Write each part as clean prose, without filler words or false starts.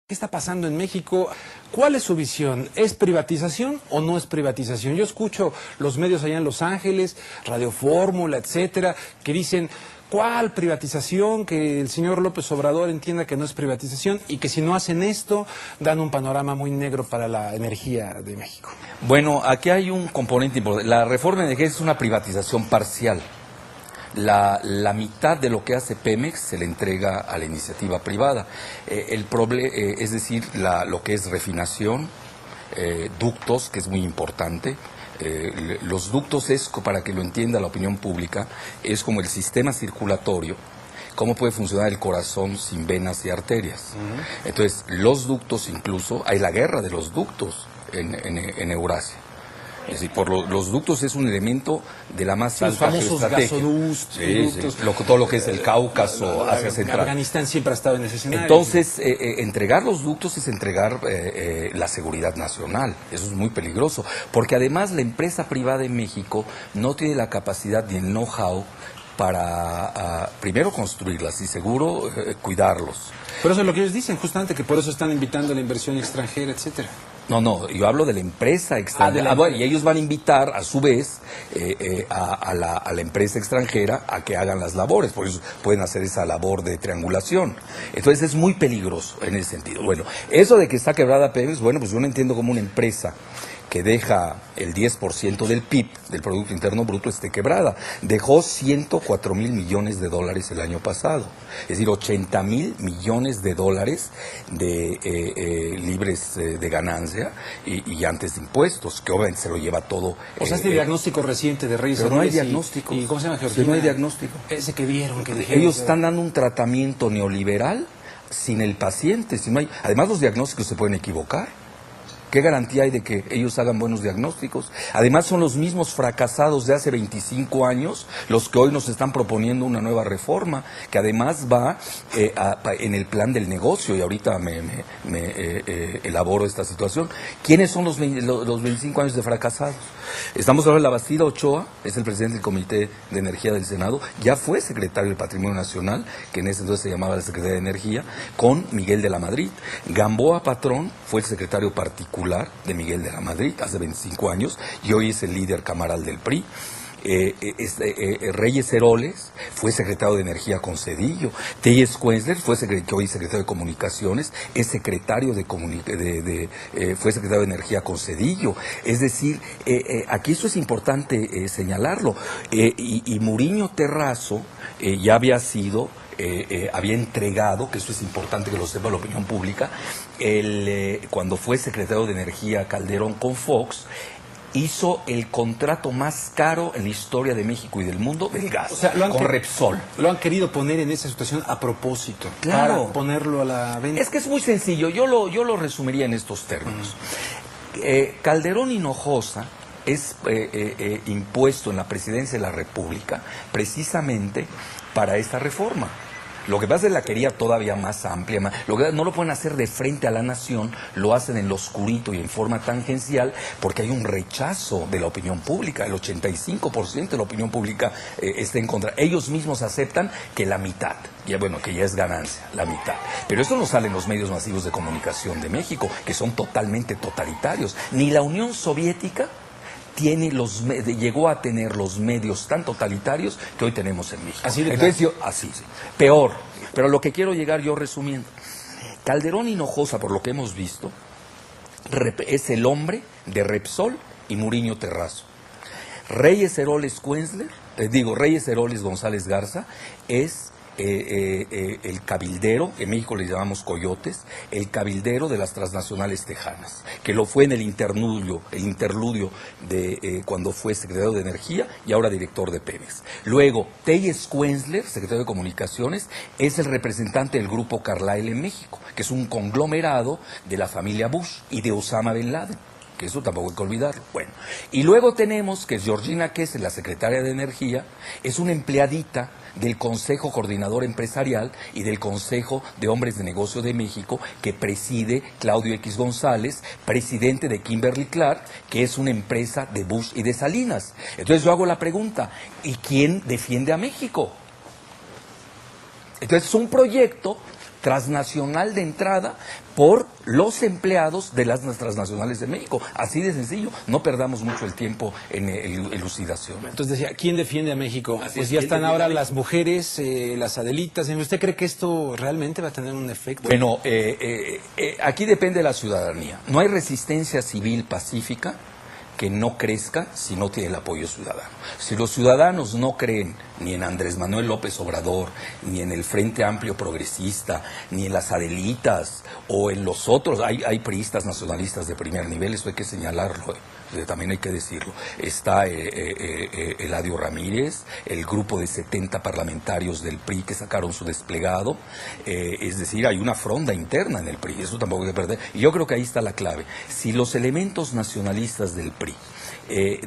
¿Qué está pasando en México? ¿Cuál es su visión? ¿Es privatización o no es privatización? Yo escucho los medios allá en Los Ángeles, Radio Fórmula, etcétera, que dicen, ¿cuál privatización? Que el señor López Obrador entienda que no es privatización y que si no hacen esto, dan un panorama muy negro para la energía de México. Bueno, aquí hay un componente importante. La reforma energética es una privatización parcial. La mitad de lo que hace Pemex se le entrega a la iniciativa privada. Es decir, lo que es refinación, ductos, que es muy importante. Los ductos es, para que lo entienda la opinión pública, es como el sistema circulatorio. ¿Cómo puede funcionar el corazón sin venas y arterias? Entonces, los ductos incluso, hay la guerra de los ductos en Eurasia. Es decir, los ductos es un elemento de la más alta geoestrategia. Los famosos gasoductos. Todo lo que es el Cáucaso, Asia Central. Afganistán siempre ha estado en ese escenario. Entonces, entregar los ductos es entregar la seguridad nacional. Eso es muy peligroso, porque además la empresa privada en México no tiene la capacidad ni el know-how para, primero, construirlas y, seguro, cuidarlos. Pero eso es lo que ellos dicen, justamente, que por eso están invitando a la inversión extranjera, etcétera. No, yo hablo de la empresa extranjera. Y ellos van a invitar, a su vez, a la empresa extranjera a que hagan las labores, por eso pueden hacer esa labor de triangulación. Entonces es muy peligroso en ese sentido. Bueno, eso de que está quebrada Pemex, bueno, pues yo no entiendo cómo una empresa que deja el 10% del PIB, del Producto Interno Bruto, esté quebrada. Dejó 104,000 millones de dólares el año pasado. Es decir, 80,000 millones de dólares libres de ganancia y antes de impuestos, que obviamente se lo lleva todo. O sea, este diagnóstico reciente de Reyes. Pero no hay diagnóstico. ¿Y cómo se llama, Georgina? No hay diagnóstico. Ese que vieron, que dijeron. Ellos están dando un tratamiento neoliberal sin el paciente. Si no hay, además, los diagnósticos se pueden equivocar. ¿Qué garantía hay de que ellos hagan buenos diagnósticos? Además, son los mismos fracasados de hace 25 años los que hoy nos están proponiendo una nueva reforma, que además va en el plan del negocio, y ahorita elaboro esta situación. ¿Quiénes son los 25 años de fracasados? Estamos hablando de La Bastida Ochoa, es el presidente del Comité de Energía del Senado, ya fue secretario del Patrimonio Nacional, que en ese entonces se llamaba la Secretaría de Energía, con Miguel de la Madrid. Gamboa Patrón fue el secretario particular de Miguel de la Madrid hace 25 años y hoy es el líder camaral del PRI. Reyes Heroles fue secretario de Energía con Zedillo. Telles Quenzler fue hoy secretario de Comunicaciones, es secretario fue secretario de Energía con Zedillo. Es decir, aquí eso es importante señalarlo. Y Muriño Terrazo ya había sido... había entregado, que eso es importante que lo sepa la opinión pública, cuando fue secretario de Energía Calderón con Fox, hizo el contrato más caro en la historia de México y del mundo del gas, o sea, con Repsol. Lo han querido poner en esa situación a propósito, claro, para ponerlo a la venta. Es que es muy sencillo, yo lo resumiría en estos términos. Calderón Hinojosa es impuesto en la presidencia de la República precisamente para esta reforma. Lo que pasa es que la quería todavía más amplia, no lo pueden hacer de frente a la nación, lo hacen en lo oscurito y en forma tangencial, porque hay un rechazo de la opinión pública, el 85% de la opinión pública está en contra. Ellos mismos aceptan que la mitad, que ya es ganancia, la mitad. Pero esto no sale en los medios masivos de comunicación de México, que son totalmente totalitarios. Ni la Unión Soviética llegó a tener los medios tan totalitarios que hoy tenemos en México. Así peor. Pero lo que quiero llegar yo resumiendo, Calderón Hinojosa, por lo que hemos visto, es el hombre de Repsol y Muriño Terrazo. Reyes Heroles González Garza es el cabildero, en México le llamamos coyotes, el cabildero de las transnacionales tejanas, que lo fue en el interludio de cuando fue secretario de Energía y ahora director de Pemex. Luego, Telles Quenzler, secretario de Comunicaciones, es el representante del grupo Carlyle en México, que es un conglomerado de la familia Bush y de Osama Bin Laden, que eso tampoco hay que olvidarlo. Bueno, y luego tenemos que Georgina Kessler, la secretaria de Energía, es una empleadita del Consejo Coordinador Empresarial y del Consejo de Hombres de Negocio de México, que preside Claudio X González, presidente de Kimberly Clark, que es una empresa de Bush y de Salinas. Entonces yo hago la pregunta, ¿y quién defiende a México? Entonces es un proyecto transnacional de entrada por los empleados de las transnacionales de México. Así de sencillo, no perdamos mucho el tiempo en elucidación. Entonces decía, ¿quién defiende a México? Así Pues es, ya ¿quién están defiende ahora a México? las mujeres, las Adelitas. ¿Usted cree que esto realmente va a tener un efecto? Bueno, aquí depende de la ciudadanía. No hay resistencia civil pacífica que no crezca si no tiene el apoyo ciudadano. Si los ciudadanos no creen ni en Andrés Manuel López Obrador, ni en el Frente Amplio Progresista, ni en las Adelitas o en los otros, hay priistas nacionalistas de primer nivel, eso hay que señalarlo, también hay que decirlo. Está Eladio Ramírez, el grupo de 70 parlamentarios del PRI que sacaron su desplegado, es decir, hay una fronda interna en el PRI, eso tampoco hay que perder. Y yo creo que ahí está la clave. Si los elementos nacionalistas del PRI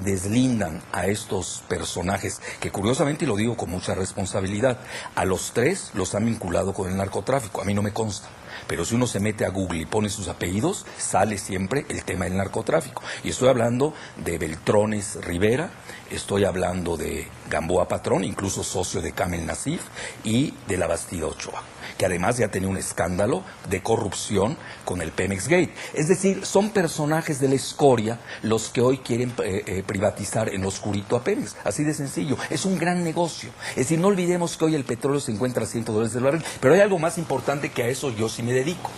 deslindan a estos personajes, que curiosamente, y lo digo con mucha responsabilidad, a los tres los han vinculado con el narcotráfico, a mí no me consta. Pero si uno se mete a Google y pone sus apellidos, sale siempre el tema del narcotráfico. Y estoy hablando de Beltrones Rivera, estoy hablando de Gamboa Patrón, incluso socio de Kamel Nasif, y de la Bastida Ochoa, que además ya tenía un escándalo de corrupción con el Pemex Gate. Es decir, son personajes de la escoria los que hoy quieren privatizar en lo oscurito a Pemex. Así de sencillo. Es un gran negocio. Es decir, no olvidemos que hoy el petróleo se encuentra a $100 el barril, pero hay algo más importante que a eso yo sí me dedico.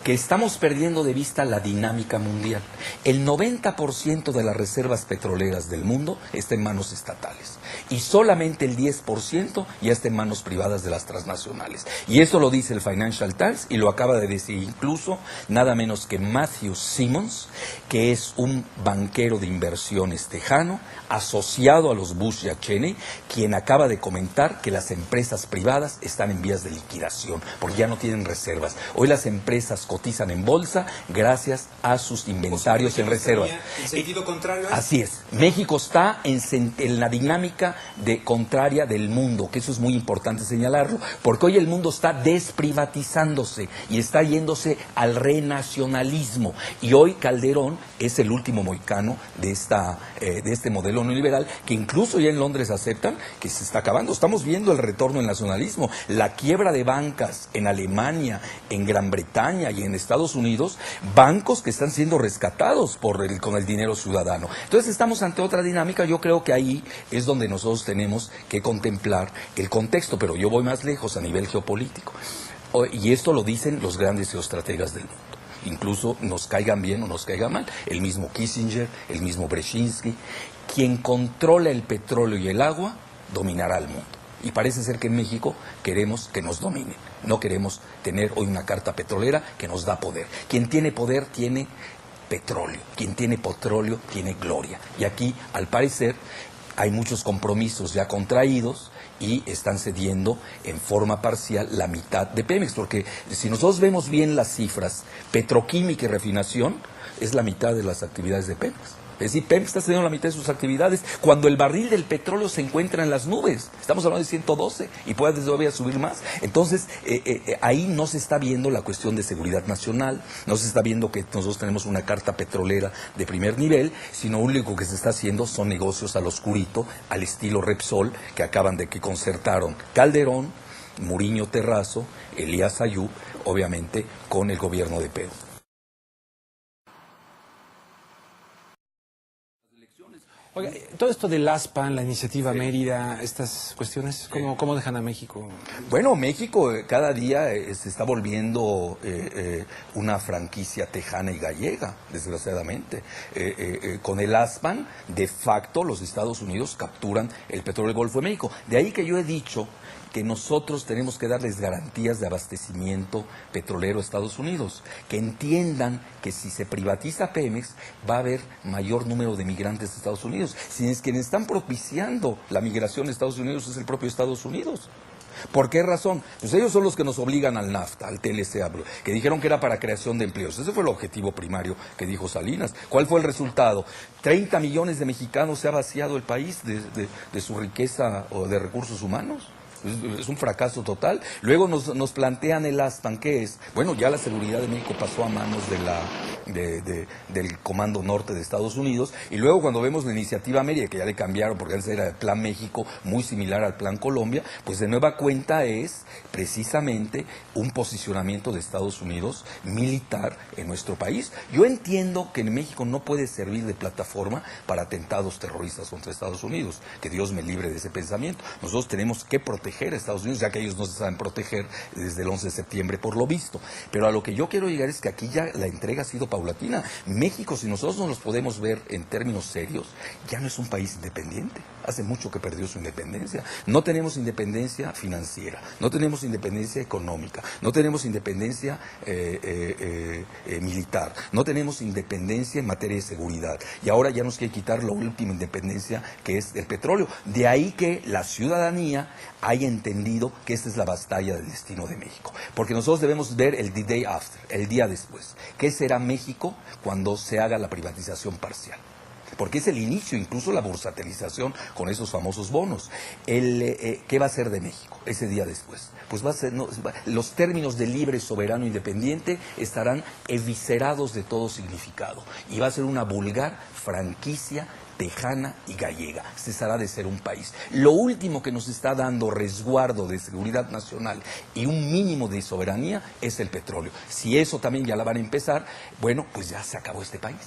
Que estamos perdiendo de vista la dinámica mundial. El 90% de las reservas petroleras del mundo está en manos estatales y solamente el 10% ya está en manos privadas de las transnacionales. Y esto lo dice el Financial Times y lo acaba de decir incluso nada menos que Matthew Simmons, que es un banquero de inversiones tejano asociado a los Bush y a Cheney, quien acaba de comentar que las empresas privadas están en vías de liquidación porque ya no tienen reservas. Hoy las empresas cotizan en bolsa gracias a sus inventarios en reservas. En sentido contrario. Así es. México está en la dinámica contraria del mundo, que eso es muy importante señalarlo, porque hoy el mundo está desprivatizándose y está yéndose al renacionalismo. Y hoy Calderón es el último mohicano de este modelo neoliberal, que incluso ya en Londres aceptan que se está acabando. Estamos viendo el retorno del nacionalismo, la quiebra de bancas en Alemania, en Gran Bretaña y en Estados Unidos, bancos que están siendo rescatados con el dinero ciudadano. Entonces estamos ante otra dinámica. Yo creo que ahí es donde nosotros tenemos que contemplar el contexto, pero yo voy más lejos a nivel geopolítico. Y esto lo dicen los grandes geoestrategas del mundo. Incluso nos caigan bien o nos caigan mal. El mismo Kissinger, el mismo Brzezinski. Quien controla el petróleo y el agua dominará al mundo. Y parece ser que en México queremos que nos dominen. No queremos tener hoy una carta petrolera que nos da poder. Quien tiene poder tiene petróleo. Quien tiene petróleo tiene gloria. Y aquí, al parecer, hay muchos compromisos ya contraídos y están cediendo en forma parcial la mitad de Pemex. Porque si nosotros vemos bien las cifras, petroquímica y refinación es la mitad de las actividades de Pemex. Es decir, Pemex está cediendo la mitad de sus actividades cuando el barril del petróleo se encuentra en las nubes. Estamos hablando de 112 y puede todavía subir más. Entonces, ahí no se está viendo la cuestión de seguridad nacional, no se está viendo que nosotros tenemos una carta petrolera de primer nivel, sino lo único que se está haciendo son negocios al oscurito, al estilo Repsol, que concertaron Calderón, Muriño Terrazo, Elías Ayub, obviamente con el gobierno de Pedro. Oiga, todo esto del ASPAN, la iniciativa Mérida, estas cuestiones, ¿cómo dejan a México? Bueno, México cada día se está volviendo una franquicia tejana y gallega, desgraciadamente. Con el ASPAN, de facto, los Estados Unidos capturan el petróleo del Golfo de México. De ahí que yo he dicho que nosotros tenemos que darles garantías de abastecimiento petrolero a Estados Unidos, que entiendan que si se privatiza Pemex va a haber mayor número de migrantes de Estados Unidos. Si es quienes están propiciando la migración de Estados Unidos es el propio Estados Unidos. ¿Por qué razón? Pues ellos son los que nos obligan al NAFTA, al TLC, que dijeron que era para creación de empleos. Ese fue el objetivo primario que dijo Salinas. ¿Cuál fue el resultado? 30 millones de mexicanos se ha vaciado el país de su riqueza o de recursos humanos. es un fracaso total. Luego nos plantean el ASPAN, que es, bueno, ya la seguridad de México pasó a manos del Comando Norte de Estados Unidos, y luego cuando vemos la iniciativa Mérida, que ya le cambiaron porque antes era el Plan México, muy similar al Plan Colombia, pues de nueva cuenta es precisamente un posicionamiento de Estados Unidos militar en nuestro país. Yo entiendo que en México no puede servir de plataforma para atentados terroristas contra Estados Unidos, que Dios me libre de ese pensamiento. Nosotros tenemos que proteger a Estados Unidos, ya que ellos no se saben proteger desde el 11 de septiembre por lo visto. Pero a lo que yo quiero llegar es que aquí ya la entrega ha sido paulatina. México, si nosotros no los podemos ver en términos serios, ya no es un país independiente. Hace mucho que perdió su independencia. No tenemos independencia financiera, no tenemos independencia económica, no tenemos independencia militar, no tenemos independencia en materia de seguridad. Y ahora ya nos quiere quitar la última independencia, que es el petróleo. De ahí que la ciudadanía haya entendido que esta es la batalla del destino de México. Porque nosotros debemos ver el the day after, el día después. ¿Qué será México cuando se haga la privatización parcial? Porque es el inicio, incluso la bursatilización con esos famosos bonos. ¿Qué va a ser de México ese día después? Pues va a ser, los términos de libre, soberano, independiente estarán eviscerados de todo significado. Y va a ser una vulgar franquicia tejana y gallega. Cesará de ser un país. Lo último que nos está dando resguardo de seguridad nacional y un mínimo de soberanía es el petróleo. Si eso también ya la van a empezar, bueno, pues ya se acabó este país.